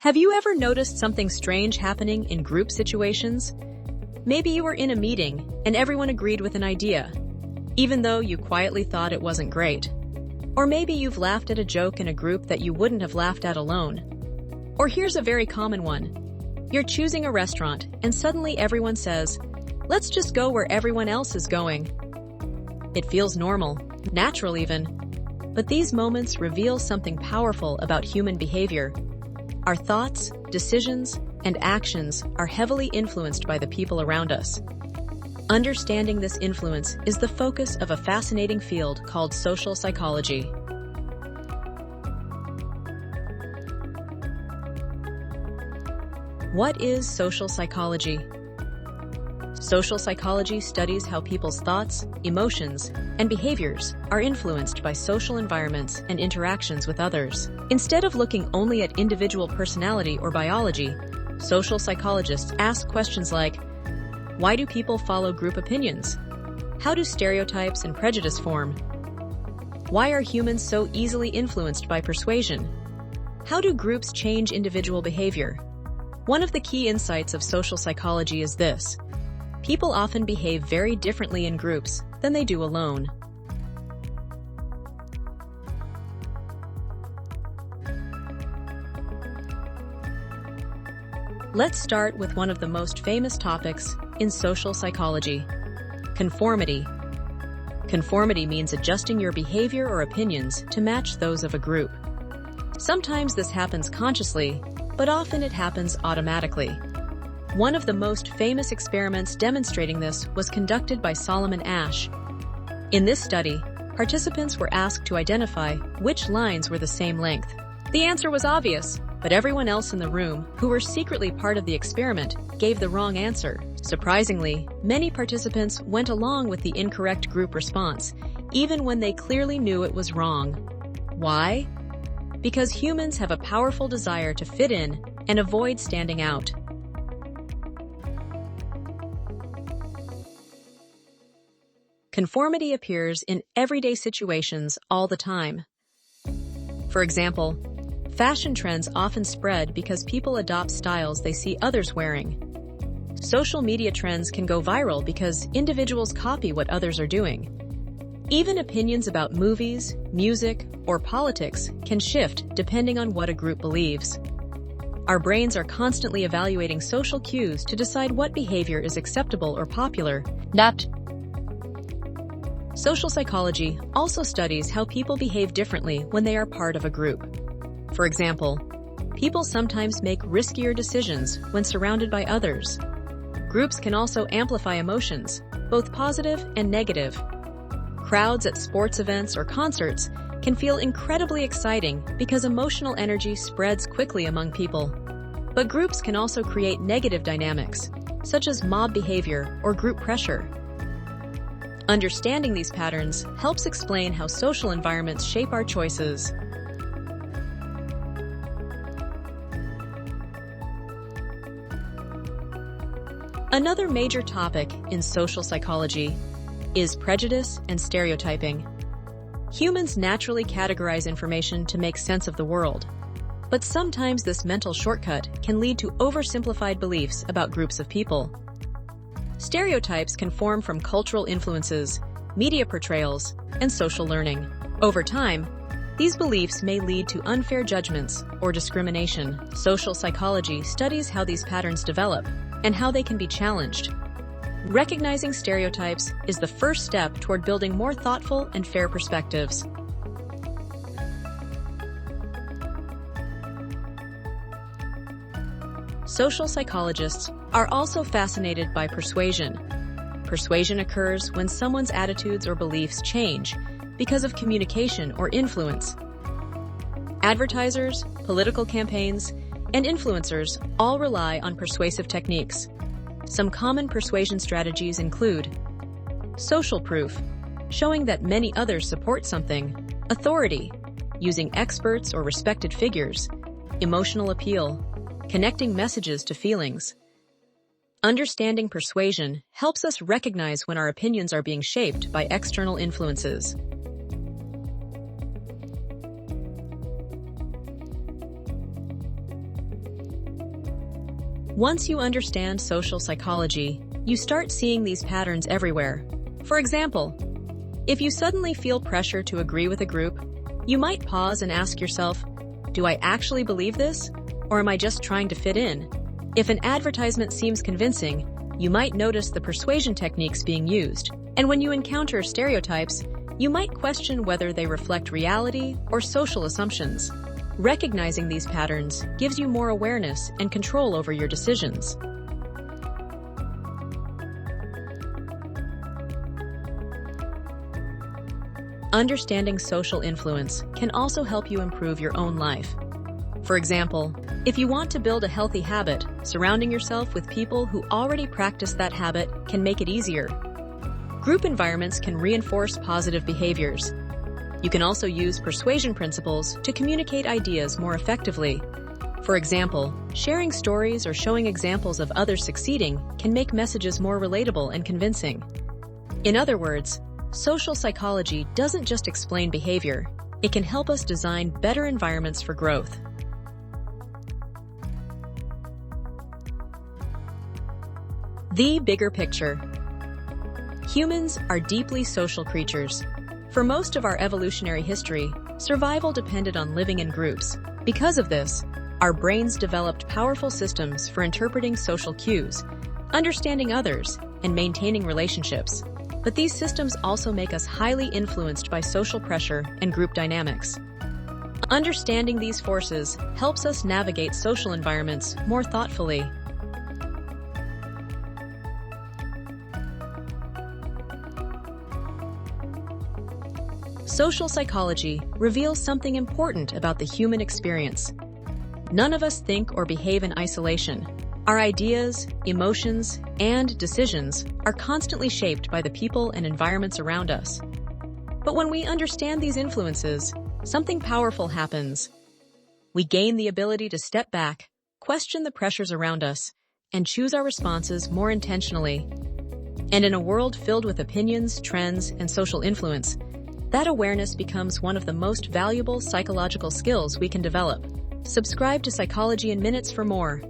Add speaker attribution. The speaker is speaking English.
Speaker 1: Have you ever noticed something strange happening in group situations? Maybe you were in a meeting and everyone agreed with an idea, even though you quietly thought it wasn't great. Or maybe you've laughed at a joke in a group that you wouldn't have laughed at alone. Or here's a very common one. You're choosing a restaurant and suddenly everyone says, "Let's just go where everyone else is going." It feels normal, natural even. But these moments reveal something powerful about human behavior. Our thoughts, decisions, and actions are heavily influenced by the people around us. Understanding this influence is the focus of a fascinating field called social psychology. What is social psychology? Social psychology studies how people's thoughts, emotions, and behaviors are influenced by social environments and interactions with others. Instead of looking only at individual personality or biology, social psychologists ask questions like, why do people follow group opinions? How do stereotypes and prejudice form? Why are humans so easily influenced by persuasion? How do groups change individual behavior? One of the key insights of social psychology is this. People often behave very differently in groups than they do alone. Let's start with one of the most famous topics in social psychology, conformity. Conformity means adjusting your behavior or opinions to match those of a group. Sometimes this happens consciously, but often it happens automatically. One of the most famous experiments demonstrating this was conducted by Solomon Asch. In this study, participants were asked to identify which lines were the same length. The answer was obvious, but everyone else in the room, who were secretly part of the experiment, gave the wrong answer. Surprisingly, many participants went along with the incorrect group response, even when they clearly knew it was wrong. Why? Because humans have a powerful desire to fit in and avoid standing out. Conformity appears in everyday situations all the time. For example, fashion trends often spread because people adopt styles they see others wearing. Social media trends can go viral because individuals copy what others are doing. Even opinions about movies, music, or politics can shift depending on what a group believes. Our brains are constantly evaluating social cues to decide what behavior is acceptable or popular. Social psychology also studies how people behave differently when they are part of a group. For example, people sometimes make riskier decisions when surrounded by others. Groups can also amplify emotions, both positive and negative. Crowds at sports events or concerts can feel incredibly exciting because emotional energy spreads quickly among people. But groups can also create negative dynamics, such as mob behavior or group pressure. Understanding these patterns helps explain how social environments shape our choices. Another major topic in social psychology is prejudice and stereotyping. Humans naturally categorize information to make sense of the world, but sometimes this mental shortcut can lead to oversimplified beliefs about groups of people. Stereotypes can form from cultural influences, media portrayals, and social learning. Over time, these beliefs may lead to unfair judgments or discrimination. Social psychology studies how these patterns develop and how they can be challenged. Recognizing stereotypes is the first step toward building more thoughtful and fair perspectives. Social psychologists are also fascinated by persuasion. Persuasion occurs when someone's attitudes or beliefs change because of communication or influence. Advertisers, political campaigns, and influencers all rely on persuasive techniques. Some common persuasion strategies include social proof, showing that many others support something; authority, using experts or respected figures; emotional appeal, connecting messages to feelings. Understanding persuasion helps us recognize when our opinions are being shaped by external influences. Once you understand social psychology, you start seeing these patterns everywhere. For example, if you suddenly feel pressure to agree with a group, you might pause and ask yourself, do I actually believe this? Or am I just trying to fit in? If an advertisement seems convincing, you might notice the persuasion techniques being used. And when you encounter stereotypes, you might question whether they reflect reality or social assumptions. Recognizing these patterns gives you more awareness and control over your decisions. Understanding social influence can also help you improve your own life. For example, if you want to build a healthy habit, surrounding yourself with people who already practice that habit can make it easier. Group environments can reinforce positive behaviors. You can also use persuasion principles to communicate ideas more effectively. For example, sharing stories or showing examples of others succeeding can make messages more relatable and convincing. In other words, social psychology doesn't just explain behavior, it can help us design better environments for growth. The bigger picture. Humans are deeply social creatures. For most of our evolutionary history, survival depended on living in groups. Because of this, our brains developed powerful systems for interpreting social cues, understanding others, and maintaining relationships. But these systems also make us highly influenced by social pressure and group dynamics. Understanding these forces helps us navigate social environments more thoughtfully. Social psychology reveals something important about the human experience. None of us think or behave in isolation. Our ideas, emotions, and decisions are constantly shaped by the people and environments around us. But when we understand these influences, something powerful happens. We gain the ability to step back, question the pressures around us, and choose our responses more intentionally. And in a world filled with opinions, trends, and social influence, that awareness becomes one of the most valuable psychological skills we can develop. Subscribe to Psychology in Minutes for more.